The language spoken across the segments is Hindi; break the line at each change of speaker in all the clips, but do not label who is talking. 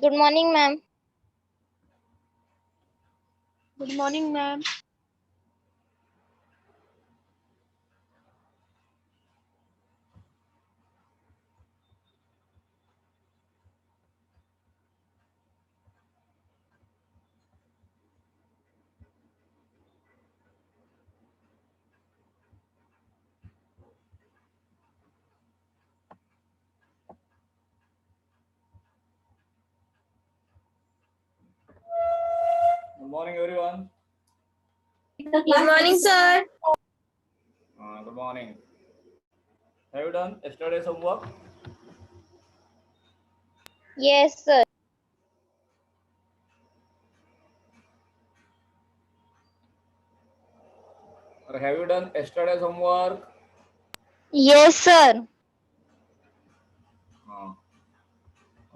Good morning, ma'am.
Good morning, ma'am.
Good morning, everyone.
Good morning, sir.
Good morning. Have you done yesterday's homework?
Yes, sir.
Or have you done yesterday's homework?
Yes, sir.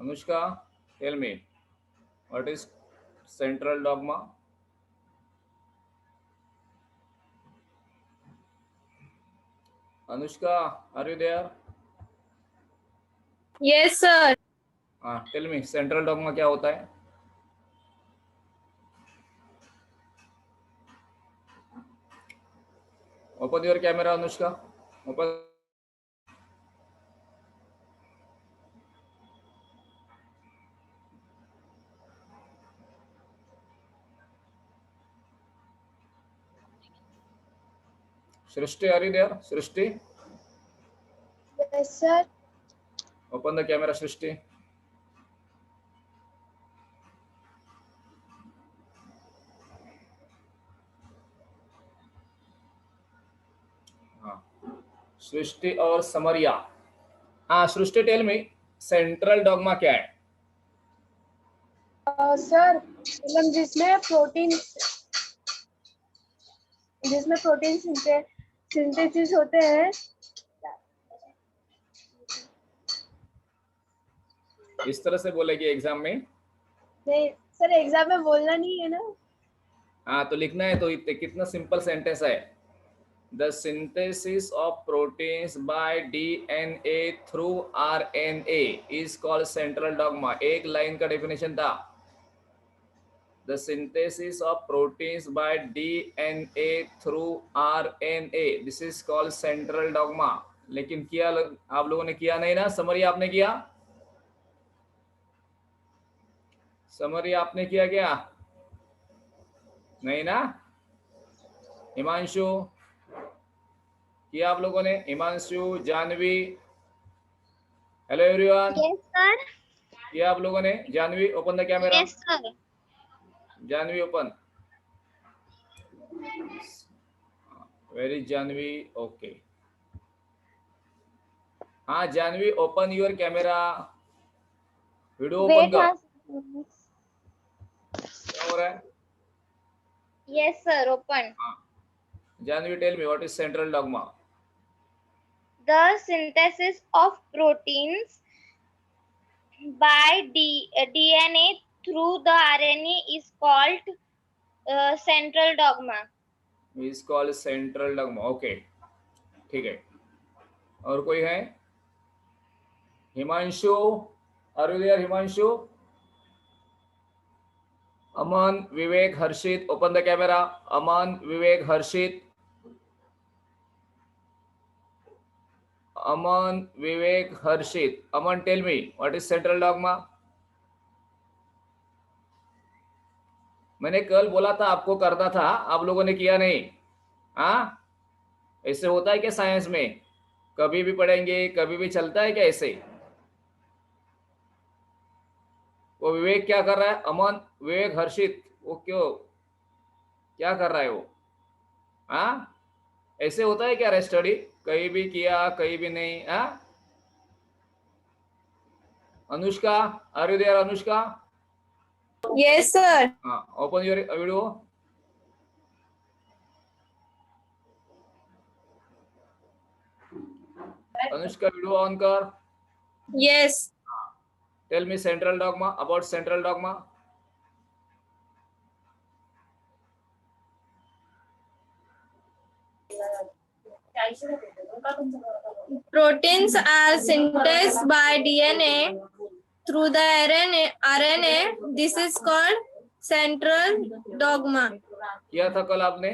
Anushka, tell me, what is central dogma? Anushka, are you there?
Yes, sir.
Tell me, central dogma क्या होता है? Open your camera, Anushka. Open. Srishti, are you there? Srishti?
Yes, sir.
Open the camera, Srishti. सृष्टि और समरिया. सृष्टि, टेल मी, सेंट्रल डॉगमा क्या है?
सर मतलब जिसमें प्रोटीन सिंथेसिस होते हैं.
इस तरह से बोलेगी एग्जाम में?
नहीं सर, एग्जाम में बोलना नहीं है ना.
तो लिखना है. तो कितना सिंपल सेंटेंस है. The synthesis of proteins by DNA through RNA is called central dogma. एक लाइन का डेफिनेशन था. The synthesis of proteins by DNA through RNA, this is called central dogma. लेकिन किया आप लोगों ने किया नहीं ना? समरी आपने किया? समरी आपने किया क्या? नहीं ना? हिमांशु किया आप लोगों ने? Himanshu, Janvi, hello everyone.
Yes, sir.
किया आप लोगों ने? Janvi, open the camera.
Yes, sir.
Janvi, open. Where is Janvi? Okay. Janvi, open your camera. Video open
Wait,
कर.
हाँ.
क्या हो रहा है?
Yes, sir. Open.
Janvi, tell me, what is central dogma?
The synthesis of proteins by DNA through the RNA is called central dogma.
Is called central dogma. Okay, ठीक है. और कोई है? Himanshu, are you there? Himanshu, Aman, Vivek, Harshit, open the camera. Aman, Vivek, Harshit. Aman, Vivek, Harshit. Aman, tell me, what is central dogma? मैंने कल बोला था आपको करना था, आप लोगों ने किया नहीं. ऐसे होता है क्या साइंस में? कभी भी पढ़ेंगे, कभी भी चलता है क्या ऐसे? वो विवेक क्या कर रहा है? अमन, विवेक, हर्षित, वो क्या कर रहा है वो? ऐसे होता है क्या स्टडी? कहीं भी किया, कहीं भी नहीं. Anushka, are you there? Anushka,
Yes, sir.
Open your video. Anushka, video on कर.
Yes.
Tell me central dogma, about central dogma.
Proteins are synthesized by DNA through the RNA. This is called central dogma.
किया था कल आपने?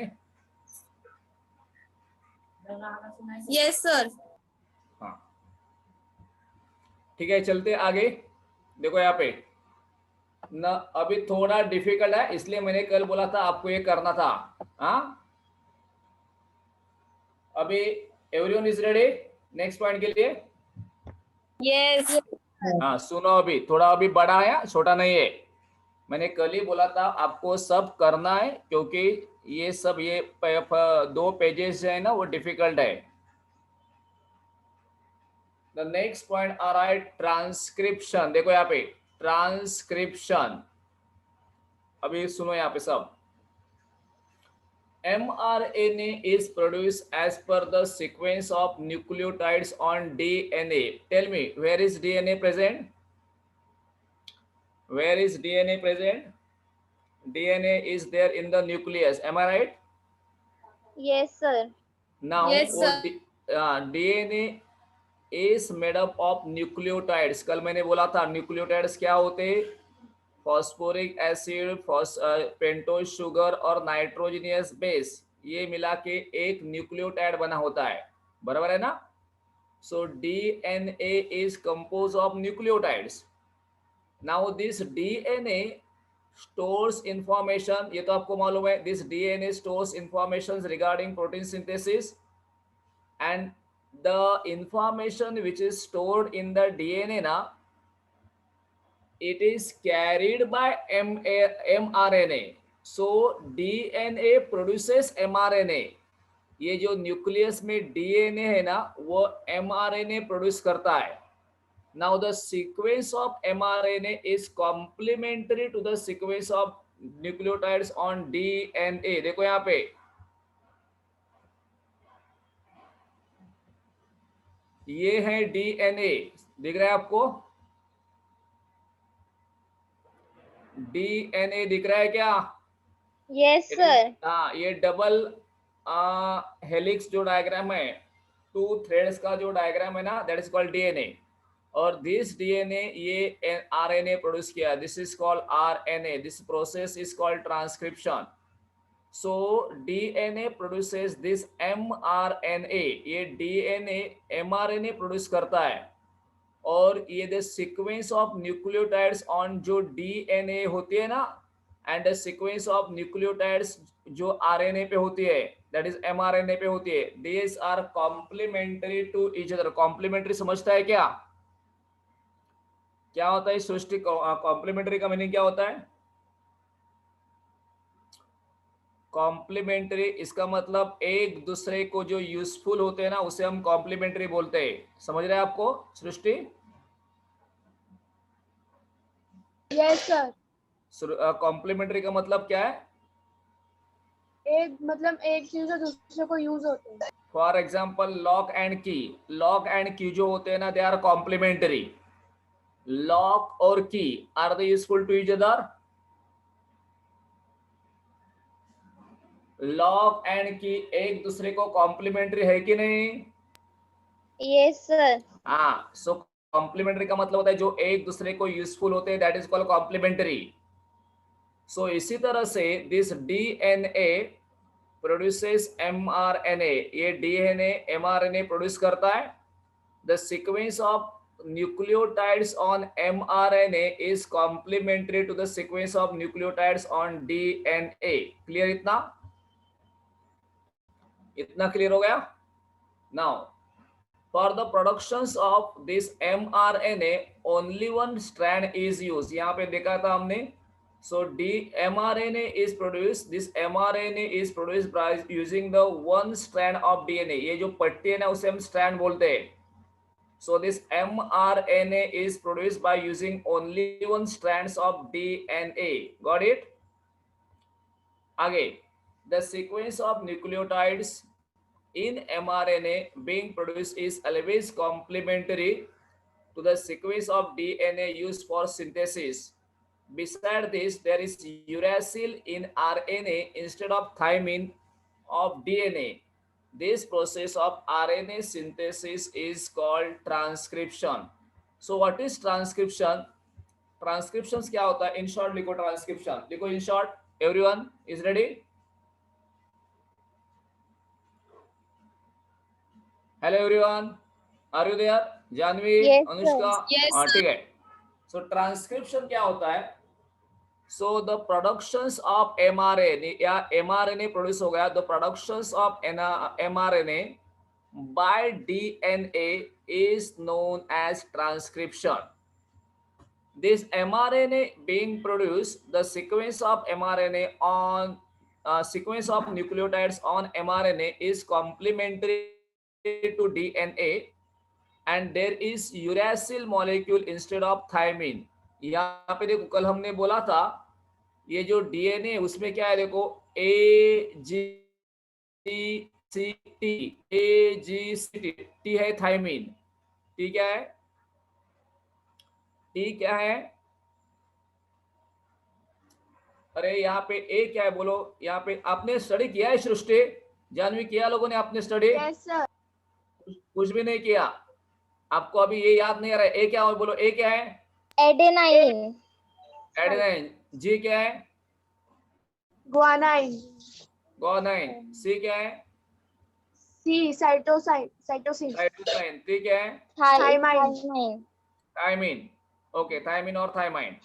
Yes, sir.
हाँ, ठीक है, चलते आगे। देखो यहाँ पे ना, अभी थोड़ा डिफिकल्ट है, इसलिए मैंने कल बोला था आपको ये करना था। हाँ, अभी everyone is ready next point के लिए?
Yes.
हाँ, सुनो, अभी थोड़ा अभी बड़ा है, छोटा नहीं है। मैंने कल ही बोला था आपको सब करना है, क्योंकि ये सब ये 2 पेजेस है ना, वो डिफिकल्ट है। द नेक्स्ट पॉइंट आ रहा है ट्रांसक्रिप्शन। देखो यहाँ पे ट्रांसक्रिप्शन, अभी सुनो यहाँ पे सब। mRNA is produced as per the sequence of nucleotides on DNA. Tell me, where is DNA present? Where is DNA present? DNA is there in the nucleus. Am I right?
Yes, sir.
Now,
Yes,
वो
sir.
DNA is made up of nucleotides. कल मैंने बोला था nucleotides क्या होते हैं? फॉस्फोरिक एसिड, पेंटोज शुगर और नाइट्रोजनियस बेस, ये मिला के एक न्यूक्लियोटाइड बना होता है, बराबर है ना? So DNA is compose of nucleotides. Now this DNA stores information, ये तो आपको मालूम है, this DNA stores information regarding protein synthesis, and the information which is stored in the DNA ना, it is carried by mRNA. So DNA produces mRNA. ये जो न्यूक्लियस में डीएनए है ना, वो mRNA प्रोड्यूस करता है। Now the sequence of mRNA is complementary to the sequence of nucleotides on DNA. देखो यहाँ पे ये है डीएनए, दिख रहा है आपको? डीएनए दिख रहा है क्या?
Yes, sir.
हाँ, ये डबल हेलिक्स जो डायग्राम है, 2 थ्रेड्स का जो डायग्राम है ना, दैट इज कॉल्ड डीएनए। और दिस डीएनए ये आरएनए प्रोड्यूस किया, this is called RNA. This process is called transcription. So DNA produces this mRNA, ये डीएनए एमआरएनए प्रोड्यूस करता है। और ये the sequence of nucleotides on जो डीएनए होती है ना, and the sequence of nucleotides जो आरएनए पे होती है, दैट इज एमआरएनए पे होती है, these are complementary to each other. Complementary समझता है क्या? क्या होता है सृष्टि? कॉम्प्लीमेंट्री का मीनिंग क्या होता है? कॉम्प्लीमेंट्री, इसका मतलब एक दूसरे को जो यूजफुल होते हैं ना, उसे हम कॉम्प्लीमेंट्री बोलते हैं। समझ रहे हैं आपको सृष्टि?
Yes, sir.
कॉम्प्लीमेंट्री का मतलब क्या है?
एक चीज जो दूसरे को यूज होते हैं।
फॉर एग्जाम्पल लॉक एंड की, लॉक एंड की जो होते हैं ना, दे आर कॉम्प्लीमेंट्री। लॉक और key are they useful to each other? Lock and key एक दूसरे को कॉम्प्लीमेंट्री है कि नहीं?
Yes, sir.
हाँ, सो कॉम्प्लीमेंट्री का मतलब होता है जो एक दूसरे को यूजफुल होते हैं, दैट इज कॉल्ड कॉम्प्लीमेंट्री। सो इसी तरह से दिस डीएनए प्रोड्यूसेस एमआरएनए, ये डीएनए एमआरएनए प्रोड्यूस करता है। The sequence of nucleotides on mRNA is complementary to the sequence of nucleotides on DNA. Clear? इतना क्लियर हो गया? Now for the productions of this mRNA only one strand is used. यहाँ पे देखा था हमने। So mRNA is produced, this mRNA is produced by using the one strand of DNA. ये जो पट्टी है ना, उसे हम strand बोलते हैं। So this mRNA is produced by using only one strands of DNA. Got it? Again, the sequence of nucleotides in mRNA being produced is always complementary to the sequence of DNA used for synthesis. Besides this, there is uracil in RNA instead of thymine of DNA. This process of RNA synthesis is called transcription. So what is transcription? Transcription क्या होता है? इन शॉर्ट लिखो ट्रांसक्रिप्शन, लिखो in short. Everyone is ready? Hello everyone, are you there? Janvi,
Yes, sir.
Anushka,
Yes,
हाँ
sir.
ठीक है. सो ट्रांसक्रिप्शन क्या होता है? So the productions of mRNA या mRNA प्रोड्यूस हो गया, the productions of mRNA by DNA is known as transcription. This mRNA being produced, the sequence of mRNA on sequence of nucleotides on mRNA is complementary to DNA, and there is uracil molecule instead of thymine. यहाँ पे देखो कल हमने बोला था ये जो डीएनए उसमें क्या है, देखो AGCT टी है थाइमीन. टी क्या है? टी क्या है? अरे यहाँ पे ए क्या है बोलो? यहाँ पे आपने स्टडी किया है सृष्टि, जानवी, किया लोगों ने आपने स्टडी?
Yes, sir.
कुछ भी नहीं किया, आपको अभी ये याद नहीं आ रहा है. ए क्या है बोलो? ए क्या है?
Adenine.
एडेनाइन. जी क्या है?
Guanine.
गुआनाइन. सी क्या है?
C. Cytosine. Cytosine.
Cytosine. T क्या है?
Thymine.
थाइमीन. ओके, थाइमीन और थाइमाइन.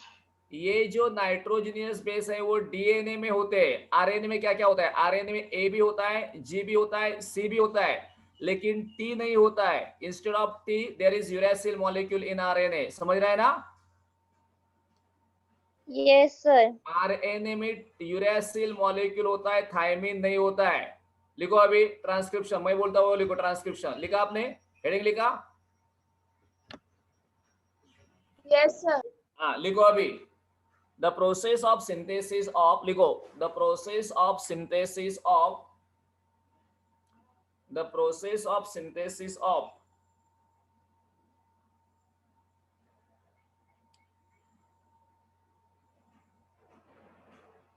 ये जो नाइट्रोजनियस बेस है वो डीएनए में होते हैं. आरएनए में क्या क्या होता है? आरएनए में ए भी होता है, जी भी होता है, सी भी होता है, लेकिन टी नहीं होता है. Instead of T there is uracil molecule in RNA. समझ रहे हैं ना?
Yes, sir.
आरएनए में यूरेसिल मॉलिक्यूल होता है, थाइमीन नहीं होता है. लिखो अभी ट्रांसक्रिप्शन, मैं बोलता हूँ लिखो ट्रांसक्रिप्शन. लिखा आपने? हेडिंग लिखा?
Yes, sir.
हाँ लिखो अभी. The process of synthesis of, लिखो, the process of synthesis of, the process of synthesis of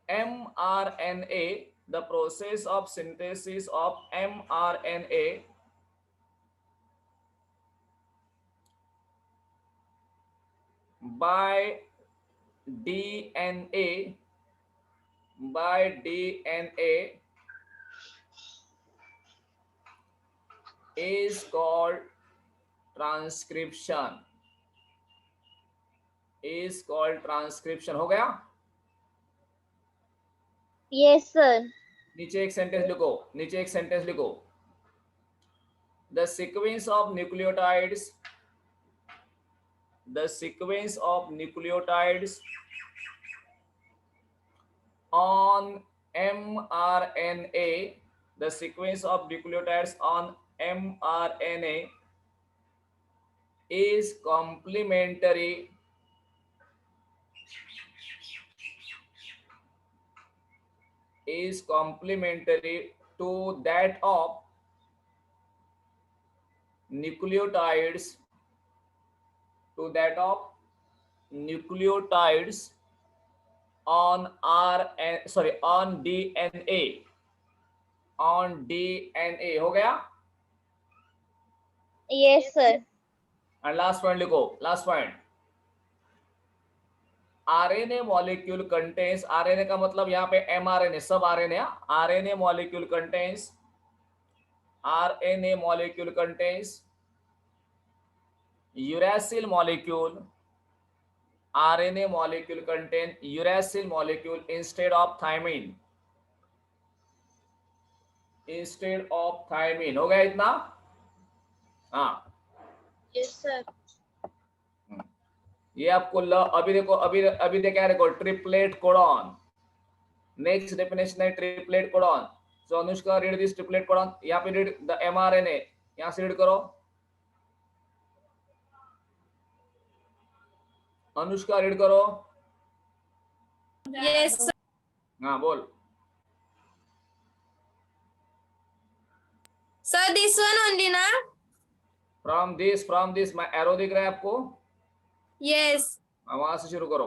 mRNA, the process of synthesis of mRNA by DNA is called transcription. Is called transcription. हो गया?
Yes, sir.
नीचे एक सेंटेंस लिखो, नीचे एक सेंटेंस लिखो. The sequence of nucleotides, the sequence of nucleotides on mRNA, the sequence of nucleotides on mRNA is complementary to that of nucleotides on DNA. हो गया?
Yes, sir.
And last point लिखो, last point. RNA molecule contains, RNA का मतलब यहाँ पे एमआरएनए, सब आरएनए. RNA molecule contains uracil molecule. RNA molecule contain uracil molecule instead of thymine. हो गया इतना? हाँ.
Yes, sir.
ये आपको अभी देखो, अभी देखा देखो, ट्रिपलेट कोडॉन. नेक्स्ट डेफिनेशन है triplet codon. So Anushka read this triplet codon. यहाँ पे रीड द mRNA, यहाँ से रीड करो. अनुष्का रीड करो.
Yes, sir.
हाँ बोल.
Sir, this one only, na?
From this मैं एरो दिख रहा है आपको?
Yes.
वहां से शुरू करो.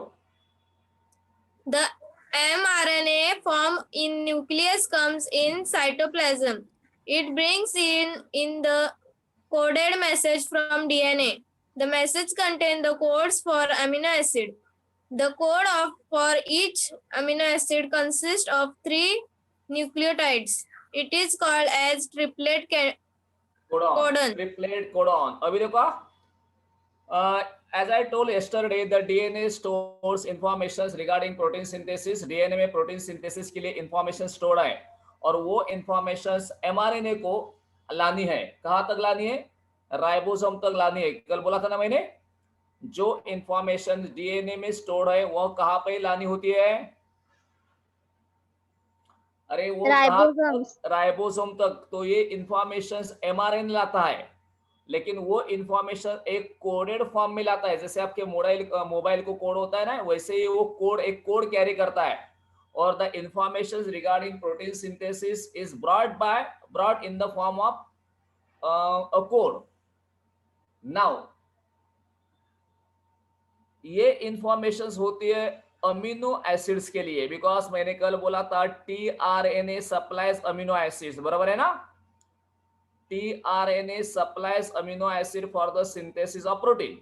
The mRNA form in nucleus comes in cytoplasm. It brings in the coded message from DNA. The message contains the codes for amino acid. The code for each amino acid consists of 3 nucleotides. It is called as triplet codon.
Triplet codon. अभी देखो, as I told yesterday, the DNA stores information regarding protein synthesis. DNA में प्रोटीन सिंथेसिस के लिए इंफॉर्मेशन स्टोर है और वो इंफॉर्मेशन mRNA को लानी है. कहाँ तक लानी है? राइबोसोम तक लानी है. कल बोला था ना मैंने, जो इंफॉर्मेशन डीएनए में स्टोर है वो कहाँ पे लानी होती है? अरे वो राइबोसोम तक. तो ये इंफॉर्मेशन एमआरएनए लाता है, लेकिन वो इंफॉर्मेशन एक कोडेड फॉर्म में लाता है. जैसे आपके मोबाइल को कोड होता है ना, वैसे ही वो कोड एक कोड कैरी करता है. और the information regarding protein synthesis is brought in the form of a code. Now ये इंफॉर्मेशन होती है अमीनो एसिड्स के लिए, बिकॉज मैंने कल बोला था टीआरएनए सप्लाइज अमीनो एसिड्स. बराबर है ना? TRNA supplies amino acid for the synthesis of protein.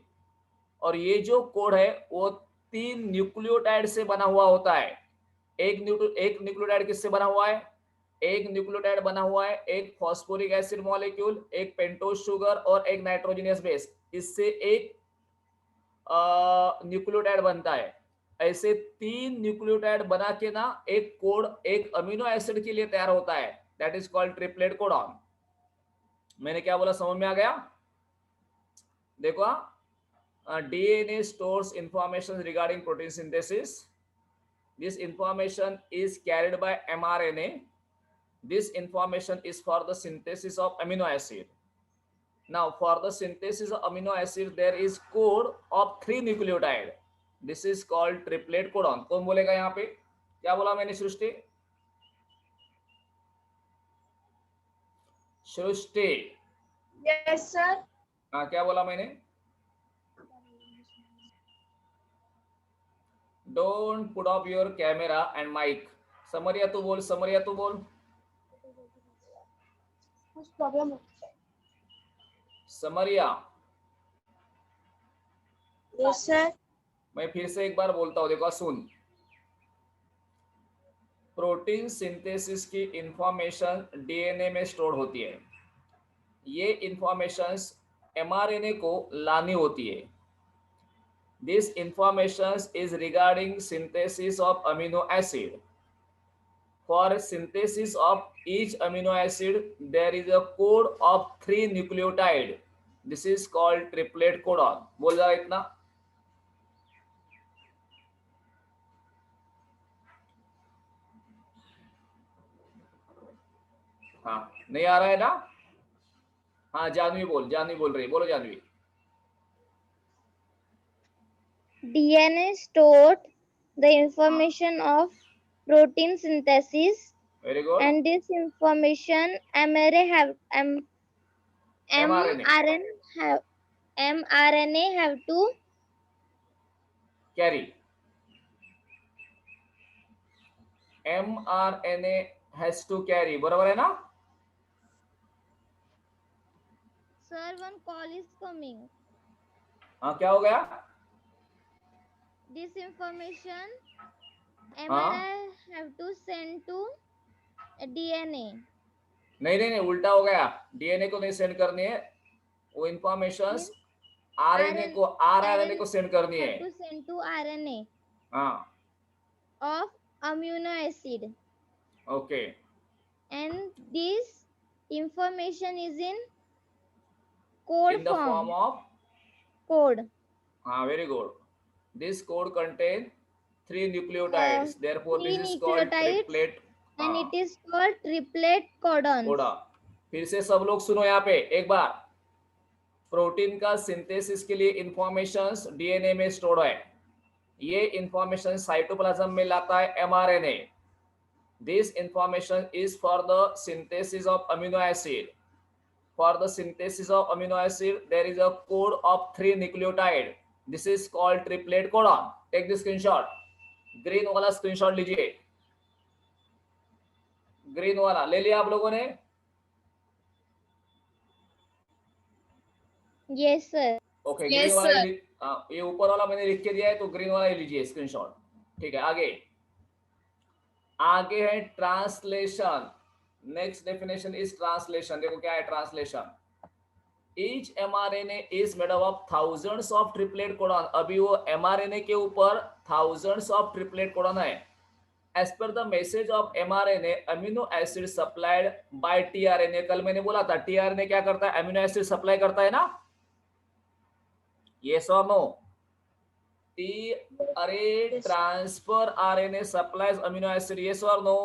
और ये जो कोड है वो 3 न्यूक्लियोटाइड से बना हुआ होता है. एक न्यूक्लियोटाइड किससे बना हुआ है? एक न्यूक्लियोटाइड बना हुआ है एक फॉस्फोरिक एसिड मॉलिक्यूल, एक पेंटोज शुगर और एक नाइट्रोजनियस बेस. इससे एक न्यूक्लियोटाइड बनता है. ऐसे 3 न्यूक्लियोटाइड बना के ना एक कोड एक अमीनो एसिड के लिए तैयार होता है. That is called triplet codon. मैंने क्या बोला, समझ में आ गया? देखो, DNA stores information regarding protein synthesis. This information is carried by mRNA. This information is for the synthesis of amino acid. Now, for the synthesis of amino acid, there is code of 3 nucleotide. This is called triplet codon. कौन बोलेगा यहाँ पे? क्या बोला मैंने सृष्टि? सृष्टि.
Yes, sir.
हाँ, क्या बोला मैंने? Don't put off your camera and mic. समरिया तू बोल, समरिया तू बोल.
कुछ प्रॉब्लम हो?
समरिया.
Yes, sir.
मैं फिर से एक बार बोलता हूँ, देखो सुन. प्रोटीन सिंथेसिस की इंफॉर्मेशन डीएनए में स्टोर होती है. ये इंफॉर्मेशन एमआरएनए को लानी होती है. This information is regarding synthesis of amino acid. For synthesis of each amino acid there is a code of 3 nucleotide. This is called triplet codon. बोल जा इतना. हाँ, नहीं आ रहा है ना? हाँ, जानवी बोल, जानवी बोल रही है. बोलो Janvi.
DNA stored the information of protein synthesis.
Very good.
And this information mRNA have to
carry. mRNA has to carry. बराबर है ना?
Sir, one call is coming.
हाँ, क्या हो गया?
This information mRNA have to send to DNA.
नहीं, उल्टा हो गया. डीएनए को नहीं सेंड करनी है, वो इंफॉर्मेशन आरएनए को सेंड करनी है.
To send to RNA.
हाँ.
Of amino acid.
Okay.
And this information is in code
in the form of
code.
Very good. This code contains 3 nucleotides. Therefore, this is called triplet.
And it is called triplet codon.
फिर से सब लोग सुनो यहाँ पे एक बार. प्रोटीन का सिंथेसिस के लिए इंफॉर्मेशंस डीएनए में स्टोर है. ये इंफॉर्मेशन साइटोप्लाज्म में लाता है mRNA. This information is for the synthesis of amino acid. For the synthesis of amino acid, there is a code of 3 nucleotide. This is called triplet codon. Take the screenshot. Green वाला screenshot लीजिए. Green वाला ले लिया आप लोगों ने?
Yes, sir.
Okay.
Yes,
green वाला
sir.
ये ऊपर वाला मैंने लिख के दिया है, तो ग्रीन वाला ले लीजिए स्क्रीनशॉट। ठीक है, आगे आगे है translation. Next definition is translation. देखो क्या है translation. Each mRNA is made up of thousands of triplet codon। अभी वो mRNA के ऊपर thousands of triplet codon है। As per the message of mRNA, amino acid supplied by tRNA। कल मैंने बोला था tRNA क्या करता है, अमीनो एसिड सप्लाई करता है ना, yes or no? अरे transfer RNA supplies amino acid, yes or no?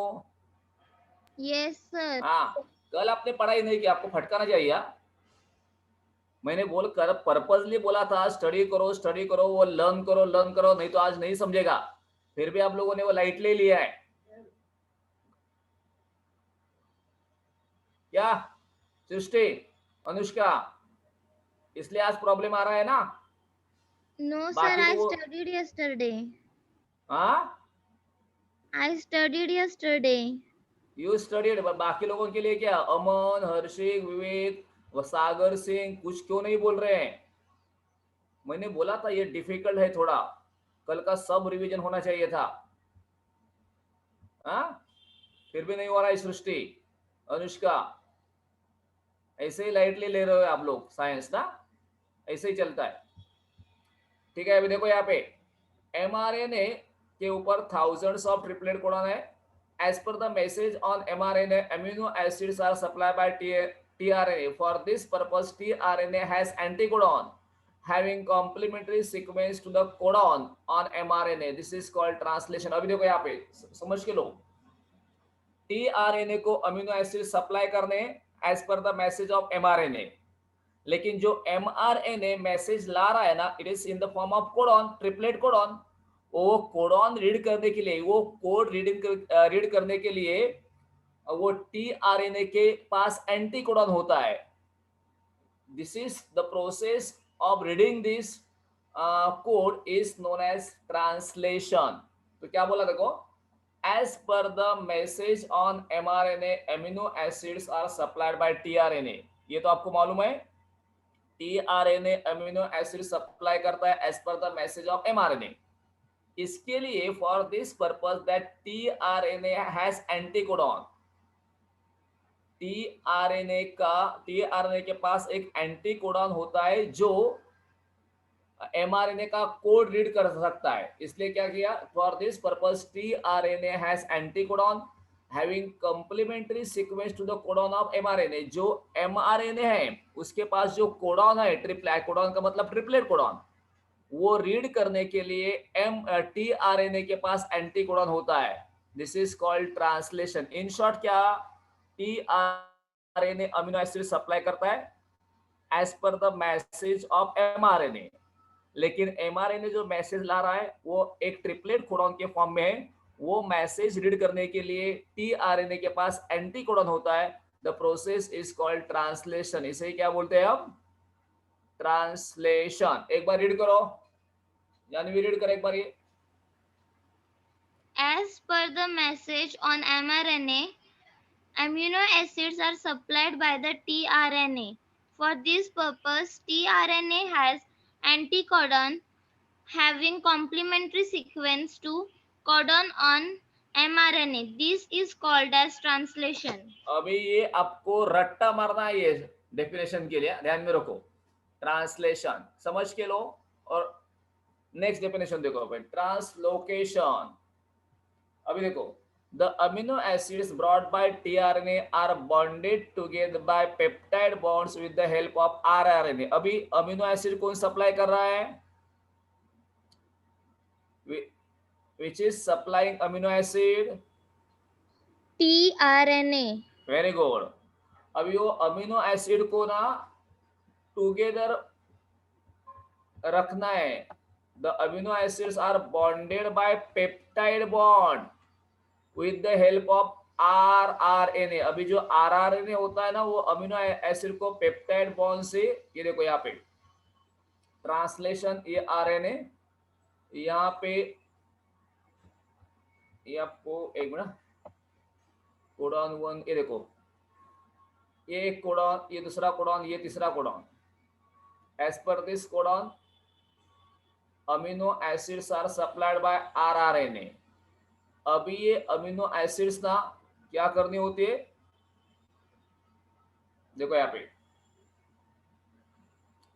Yes, sir.
हाँ, कल आपने पढ़ाई नहीं की, आपको फटकाना चाहिए। मैंने बोल कर पर्पजली बोला था स्टडी करो, वो लर्न करो, नहीं तो आज नहीं समझेगा। फिर भी आप लोगों ने वो लाइट ले लिया है क्या सृष्टि, अनुष्का? इसलिए आज प्रॉब्लम आ रहा है ना।
No, sir.
बाकी
I
तो वो
studied yesterday.
हाँ
I studied yesterday.
You studied. बाकी लोगों के लिए क्या, अमन, हर्षिक, विवेक, सागर सिंह कुछ क्यों नहीं बोल रहे हैं? मैंने बोला था ये डिफिकल्ट है थोड़ा, कल का सब रिवीजन होना चाहिए था। हाँ, फिर भी नहीं हो रहा है सृष्टि, अनुष्का, ऐसे ही लाइटली ले रहे हो आप लोग साइंस ना, ऐसे ही चलता है। ठीक है, अभी देखो यहाँ पे एमआरएनए के ऊपर थाउजेंड्स ऑफ ट्रिपलेट कोडॉन है। As per the message on mRNA, amino acids are supplied by tRNA. For this purpose, tRNA has anticodon having complementary sequence to the codon on mRNA. This is called translation। अभी देखो यहाँ पे समझ के लो, tRNA को अमीनो एसिड सप्लाई करने as per the message of mRNA, लेकिन जो mRNA मैसेज ला रहा है ना, it is in the form of codon, triplet codon. वो कोडॉन रीड करने के लिए, वो कोड रीड करने के लिए वो टीआरएनए के पास एंटी कोडॉन होता है। This is the process of reading this code is known as translation. तो क्या बोला देखो, as per the message on mRNA amino acids are supplied by tRNA. ये तो आपको मालूम है, टीआरएनए अमीनो एसिड सप्लाई करता है as per the message of mRNA. इसके लिए for this purpose that tRNA has anticodon, tRNA के पास एक एंटीकोडॉन होता है जो एमआरएनए का कोड रीड कर सकता है। इसलिए क्या किया, for this purpose tRNA has anticodon having complementary sequence to the codon of mRNA. जो एमआरएनए है उसके पास जो कोडॉन है, ट्रिपलेट कोडॉन का मतलब ट्रिपलेट कोडॉन, वो रीड करने के लिए टीआरएनए के पास एंटीकोडॉन होता है। This is called translation. In short क्या, टीआरएनए अमीनो एसिड सप्लाई करता है as per the message of mRNA, लेकिन एमआरएनए जो मैसेज ला रहा है वो एक ट्रिपलेट कोडॉन के फॉर्म में है। वो मैसेज रीड करने के लिए टीआरएनए के पास एंटीकोडॉन होता है। The process is called translation. इसे ही क्या बोलते हैं हम, ट्रांसलेशन। एक बार रीड करो, जानवी रीड कर एक बार ये।
As per the message on mRNA, amino acids are supplied by the tRNA. For this purpose, tRNA has anticodon having complementary sequence to codon on mRNA. This is called as translation.
अभी ये आपको रट्टा मारना है, ये डेफिनेशन के लिए ध्यान में रखो। ट्रांसलेशन समझ के लो। और नेक्स्ट डेफिनेशन देखो भाई, ट्रांसलोकेशन। अभी देखो, the amino acids brought by tRNA are bonded together by peptide bonds with the help of rRNA। अभी अमीनो एसिड कौन सप्लाई कर रहा है, which is supplying amino acid,
tRNA.
Very good. अभी वो अमीनो एसिड को ना टुगेदर रखना है। The amino acids are bonded by peptide bond with the help of rRNA। अभी जो rRNA होता है ना, वो अमीनो एसिड को पेप्टाइड बॉन्ड से, ये देखो यहाँ पे ट्रांसलेशन, ये RNA यहाँ पे, ये आपको एक मिनट, कोडॉन 1, ये देखो, ये एक कोडॉन, ये दूसरा कोडॉन, ये तीसरा codon. As per this codon amino acids are supplied by rRNA. अभी ये अमीनो एसिड्स ना क्या करनी होती है, देखो यहाँ पे,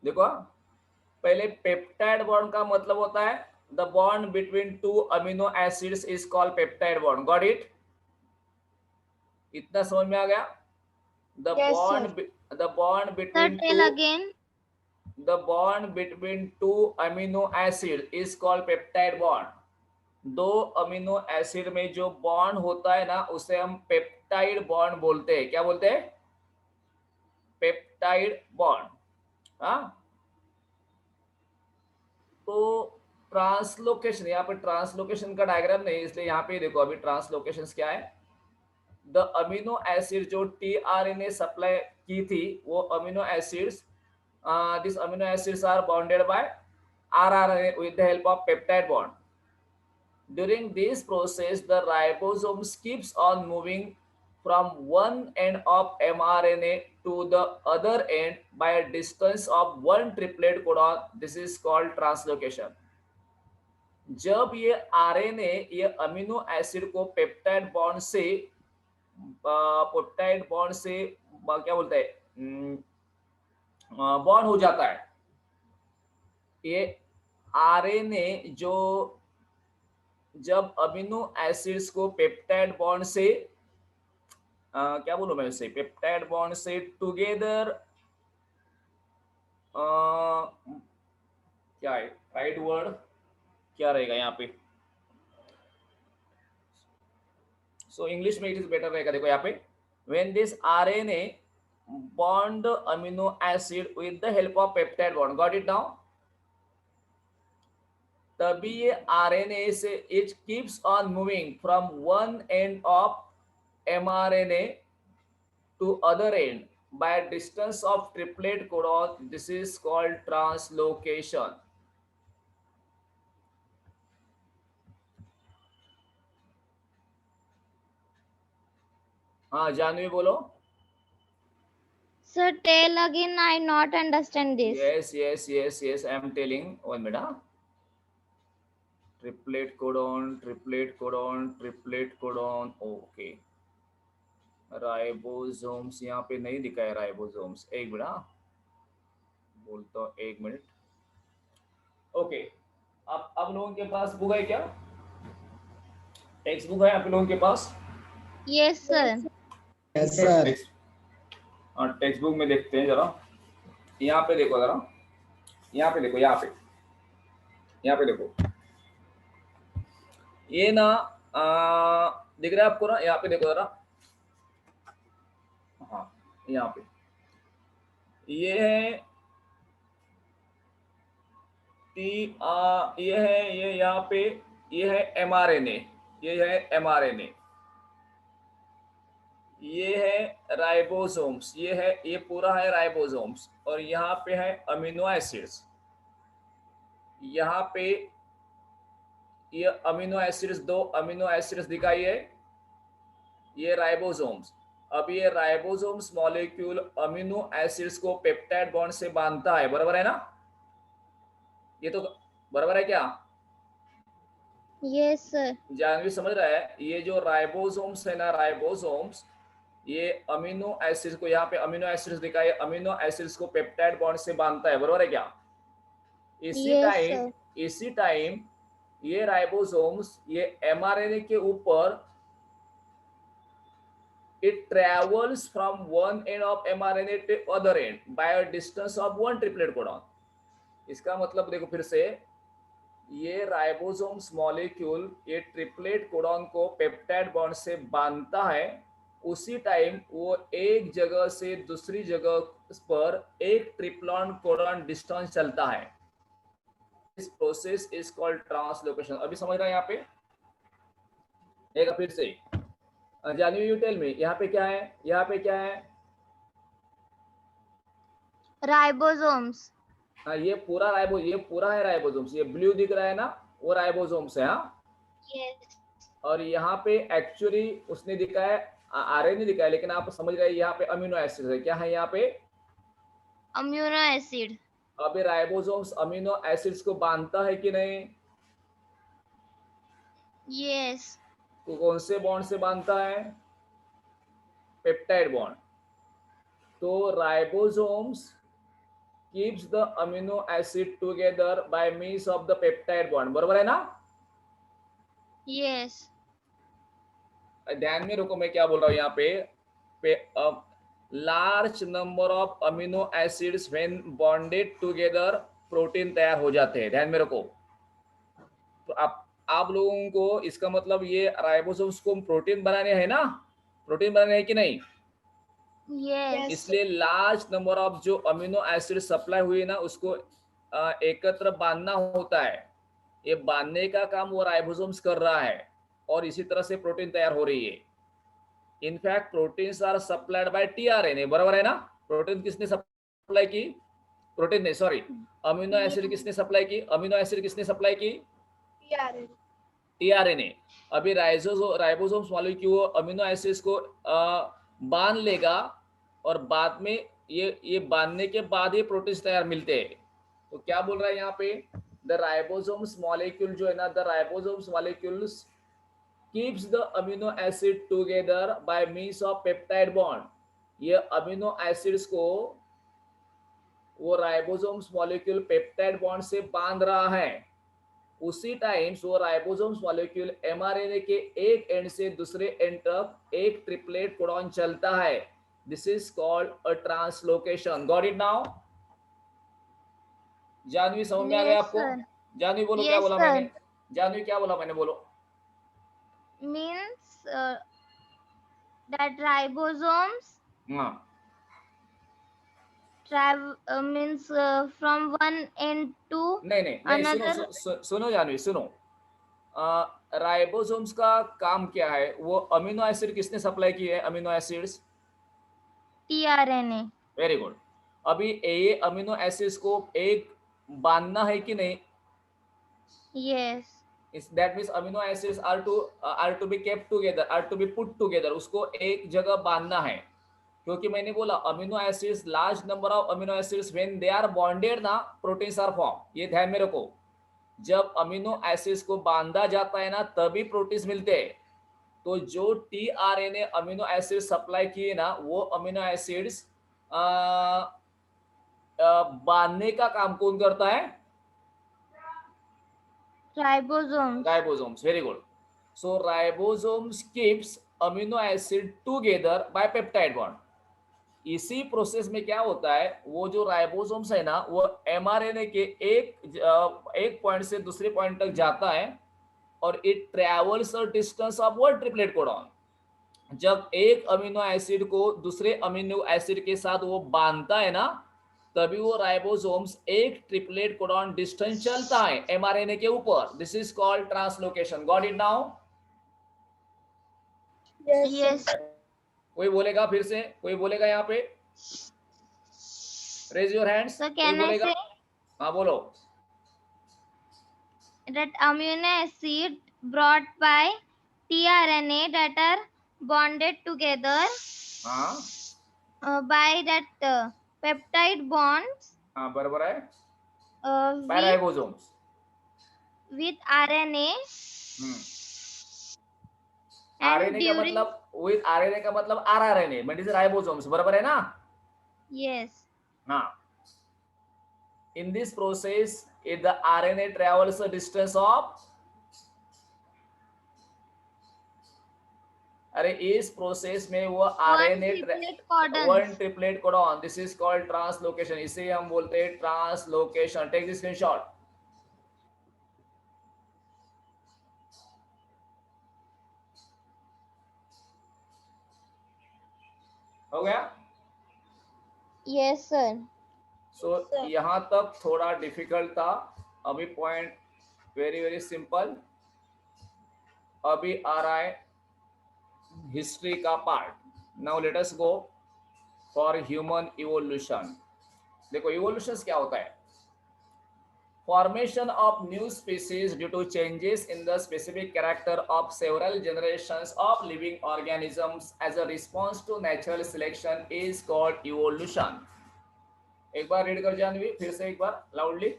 देखो पहले पेप्टाइड बॉन्ड का मतलब होता है the bond between two amino acids is called peptide bond. Got it? इतना समझ में आ गया? The
Yes, sir.
Bond the bond
Sir,
between
tell
two
again.
the bond between two amino acid is called peptide bond। दो अमीनो एसिड में जो बॉन्ड होता है ना उसे हम पेप्टाइड बॉन्ड बोलते हैं। क्या बोलते हैं? Peptide bond. हाँ, तो ट्रांसलोकेशन, यहाँ पे ट्रांसलोकेशन का डायग्राम नहीं, इसलिए यहाँ पे देखो अभी ट्रांसलोकेशन क्या है। द अमीनो एसिड जो टीआरएनए सप्लाई की थी वो amino acids, these amino acids are bonded by RNA with the help of peptide bond. During this process, the ribosome keeps on moving from one end of mRNA to the other end by a distance of one triplet codon. This is called translocation. जब ये आरएनए ये अमीनो एसिड को पेप्टाइड बॉन्ड से क्या बोलते हैं, बॉन्ड हो जाता है, ये आरएनए जो जब अमीनो एसिड्स को पेप्टाइड बॉन्ड से क्या बोलूं मैं उसे, पेप्टाइड बॉन्ड से टुगेदर, क्या है राइट वर्ड, क्या रहेगा यहाँ पे, सो इंग्लिश में इट इज बेटर रहेगा। देखो यहाँ पे, when this RNA bond amino acid with the help of peptide bond, got it now, तभी ये आरएनए से it keeps on moving from one end of mRNA to other end by a distance of triplet codon. This is called translocation. हाँ जानवी बोलो।
Sir, tell again. I not understand this.
Yes, I am telling, 1 minute। Triplet codon, okay. Ribosomes यहाँ पे नहीं दिखा है, राइबोसोम्स, एक मिनट बोलता हूँ, 1 मिनट। ओके, अब लोगों के पास बुक है क्या, टेक्स्ट बुक है आप लोगों के पास?
Yes, sir.
Yes sir.
हाँ, टेक्स्ट बुक में देखते हैं जरा, यहाँ पे देखो जरा, यहाँ पे देखो, यहाँ पे देखो, ये ना दिख रहा है आपको ना, यहाँ पे देखो जरा, हाँ यहाँ पे ये है ये यहाँ पे ये है mRNA, ये है mRNA, ये है राइबोसोम्स, ये पूरा है राइबोसोम्स, और यहाँ पे है अमीनो एसिड्स, यहाँ पे ये अमीनो एसिड्स, दो अमीनो एसिड्स दिखाई है, ये राइबोसोम्स। अब ये राइबोसोम्स मॉलिक्यूल अमीनो एसिड्स को पेप्टाइड बॉन्ड से बांधता है, बराबर है ना? ये तो बराबर है क्या?
Yes, sir.
जानवी समझ रहा है? ये जो राइबोसोम्स है ना, राइबोसोम्स ये अमीनो एसिड्स को, यहाँ पे अमीनो एसिड्स दिखाए, अमीनो एसिड्स को पेप्टाइड बॉन्ड से बांधता है, बराबर है क्या?
Yes,
इसी टाइम ये राइबोसोम्स ये mRNA के ऊपर it travels from one end of mRNA to other end by a distance of one triplet codon। इसका मतलब देखो फिर से, ये राइबोसोम्स मॉलिक्यूल ये ट्रिपलेट कोडॉन को पेप्टाइड बॉन्ड से बांधता है, उसी टाइम वो एक जगह से दूसरी जगह पर एक ट्रिप्लॉन कोडॉन डिस्टेंस चलता है। इस प्रोसेस इज कॉल्ड ट्रांसलोकेशन। अभी समझ रहे हैं यहाँ पे? एक फिर से जानवी, यू टेल मी, यहाँ पे क्या है, यहाँ पे क्या है?
ribosomes.
हाँ, ये पूरा है राइबोसोम्स, ये ब्लू दिख रहा है ना, वो राइबोसोम्स है। हाँ,
Yes.
और यहाँ पे एक्चुअली उसने दिखा है आरएनए दिखा है, लेकिन आप समझ रहे हैं यहाँ पे अमीनो एसिड है, क्या है यहाँ पे?
Amino acid.
अभी राइबोसोम्स अमीनो एसिड्स को बांधता है कि नहीं?
Yes.
तो कौन से बॉन्ड से बांधता है? Peptide bond. तो ribosomes keeps the amino acid together by means of the peptide bond. बरोबर है ना?
Yes.
ध्यान में रुको, मैं क्या बोल रहा हूँ यहाँ पे large number of amino acids when bonded together protein तैयार हो जाते हैं. ध्यान में रखो. तो आप लोगों को इसका मतलब ये राइबोसोम्स को प्रोटीन बनाने हैं ना? प्रोटीन बनाने हैं कि नहीं?
Yes.
इसलिए लार्ज नंबर ऑफ जो अमीनो एसिड सप्लाई हुई ना, उसको एकत्र बांधना होता है. ये बांधने का काम वो राइबोसोम्स कर रहा है और इसी तरह से प्रोटीन तैयार हो रही है. In fact proteins are supplied by tRNA. बराबर है ना? प्रोटीन किसने सप्लाई की? प्रोटीन नहीं, सॉरी, अमीनो एसिड किसने सप्लाई की? अमीनो एसिड किसने सप्लाई की? टीआरएनए. अभी राइबोसोम्स मॉलिक्यूल अमीनो एसिड्स को बांध लेगा और बाद में ये बांधने के बाद ही प्रोटीन तैयार मिलते हैं. तो क्या बोल रहा है यहाँ पे? द राइबोसोम्स मॉलिक्यूल जो है ना, the ribosomes molecules keeps the amino acid together by means of peptide bond. ये अमीनो एसिड्स को वो राइबोसोम्स मॉलिक्यूल पेप्टाइड बॉन्ड से बांध रहा है. उसी टाइम वो राइबोसोम्स मॉलिक्यूल एमआरएनए के एक एंड से दूसरे एंड तक एक ट्रिपलेट कोडॉन चलता है. This is called a translocation. Got it now? Janvi समझ में आ गया
Yes,
आपको?
sir.
जानवी बोलो, क्या
Yes,
बोला
sir.
मैंने? जानवी क्या बोला मैंने? बोलो.
Means that ribosomes
हाँ,
means from one end to
नहीं,
another.
सुनो जानवी, सुनो. राइबोसोम्स का काम क्या है? वो अमीनो एसिड किसने सप्लाई की है? Amino acids
tRNA.
Very good. अभी ये अमीनो एसिड्स को एक बांधना है कि नहीं?
Yes.
That means amino acids are to be kept together, are to be put together. उसको एक जगह बांधना है. क्योंकि मैंने बोला amino acids, large number of amino acids when they are bonded ना, प्रोटीन्स आर फॉर्म. ये ध्यान में रखो. जब अमीनो एसिड्स को बांधा जाता है ना, तभी प्रोटीन्स मिलते हैं. तो जो टीआरएनए अमीनो एसिड सप्लाई किए ना, वो अमीनो एसिड्स बांधने का काम कौन करता है?
Ribosomes.
Ribosomes. Very good. So ribosomes keeps amino acid together by peptide bond. इसी प्रोसेस में क्या होता है? वो जो राइबोसोम्स है ना, वो एमआरएनए के एक पॉइंट से दूसरे पॉइंट तक जाता है और it travels a distance of one triplet codon. जब एक अमीनो एसिड को दूसरे अमीनो एसिड के साथ वो बांधता है ना, तभी वो राइबोसोम्स एक ट्रिपलेट कोडॉन डिस्टेंस चलता है एमआरएनए के ऊपर. This is called translocation. Got it now?
Yes.
कोई बोलेगा? फिर से कोई बोलेगा यहाँ पे? Raise your hands.
So
कोई
can I
बोलेगा?
say
हाँ बोलो.
that amino acid brought by tRNA that are bonded together
हाँ
by that peptide bonds
हाँ, बराबर है.
with,
ribosomes.
with RNA and
RNA का
during
मतलब विद आरएनए का मतलब आरआरएनए मतलब राइबोसोम्स. बराबर है ना?
yes.
हाँ. In this process, if the RNA travels a distance of, अरे इस प्रोसेस में वो RNA one triplet codon. This is called translocation. इसे हम बोलते हैं ट्रांसलोकेशन. Take this screenshot. हो गया?
Yes, sir.
सो यहाँ तक थोड़ा डिफिकल्ट था. अभी पॉइंट वेरी वेरी सिंपल. अभी आ रहा है हिस्ट्री का पार्ट. Now let us go for human evolution. देखो इवोल्यूशन क्या होता है? Formation of new species due to changes in the specific character of several generations of living organisms as a response to natural selection is called evolution. एक बार रीड कर जानवी, फिर से एक बार loudly.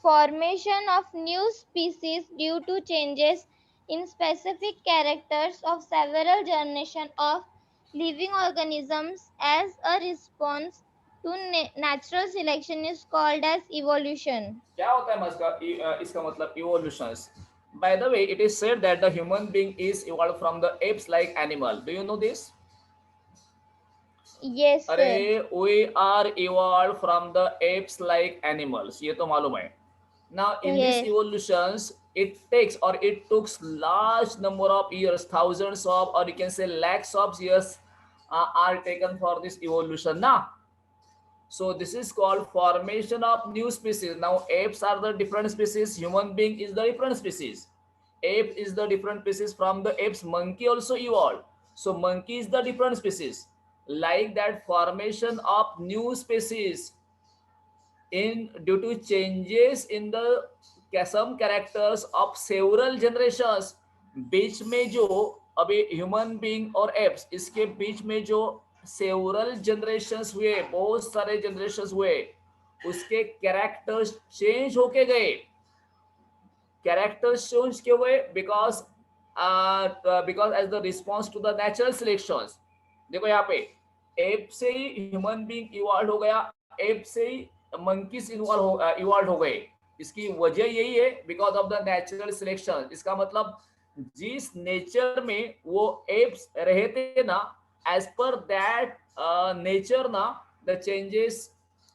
Formation of new species due to changes in specific characters of several generations of living organisms as a response to natural selection is called as evolution.
क्या होता है इसका मतलब evolutions? By the way, it is said that the human being is evolved from the apes-like animal. Do you know this?
Yes, sir.
अरे we are evolved from the apes-like animals. ये तो मालूम है. Now in these
Yes.
evolutions, it took large number of years, thousands of, or you can say lakhs of years are taken for this evolution. Now, so this is called formation of new species. Now apes are the different species, human being is the different species. Ape is the different species from the apes. Monkey also evolved. So monkey is the different species. Like that, formation of new species in due to changes in the some characters of several generations. बीच में जो अभी ह्यूमन बीइंग और एप्स, इसके बीच में जो सेवरल जनरेशंस हुए, बहुत सारे जनरेशंस हुए, उसके कैरेक्टर्स चेंज होके गए. कैरेक्टर्स चेंज क्यों हुए? Because as the response to the natural selections. देखो यहाँ पे एप से ही ह्यूमन बीइंग इवॉल्व हो गया, एप से ही मंकीज इवॉल्व हो गए. इसकी वजह यही है, because of the natural selection. इसका मतलब जिस नेचर में वो एप्स रहे थे ना, एज पर दैट नेचर ना, the changes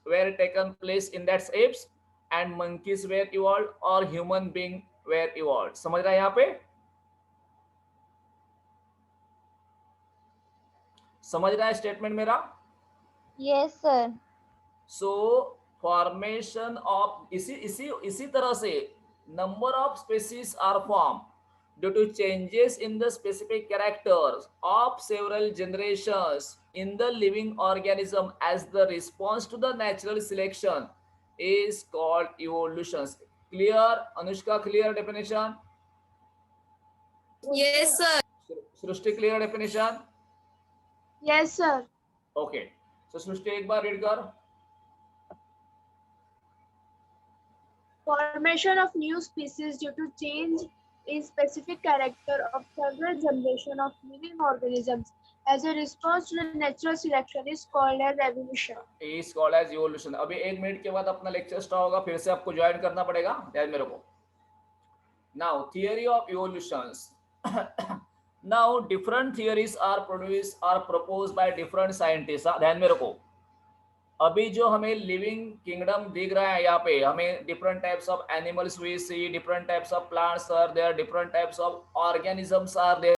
where taken place in that apps and monkeys were evolved or human being were evolved. समझ रहा है यहाँ पे? समझ रहा है स्टेटमेंट मेरा?
Yes, sir.
So formation of इसी तरह से number of species are form due to changes in the specific characters of several generations in the living organism as the response to the natural selection is called evolutions. Clear, Anushka? Clear definition?
Yes, sir.
Srishti clear definition?
Yes, sir.
Okay. So सृष्टि एक बार रीड कर.
Formation of new species due to change in specific character of several generations of living organisms as a response to the natural selection is called as evolution.
Is called as evolution. अभी 1 मिनट के बाद अपना लेक्चर स्टार्ट होगा, फिर से आपको ज्वाइन करना पड़ेगा. ध्यान मेरे को. Now theory of evolutions. Now different theories are proposed by different scientists. ध्यान मेरे को. अभी जो हमें लिविंग किंगडम दिख रहा है यहाँ पे, हमें different types of animals we see, different types of plants are there, different types of organisms are there.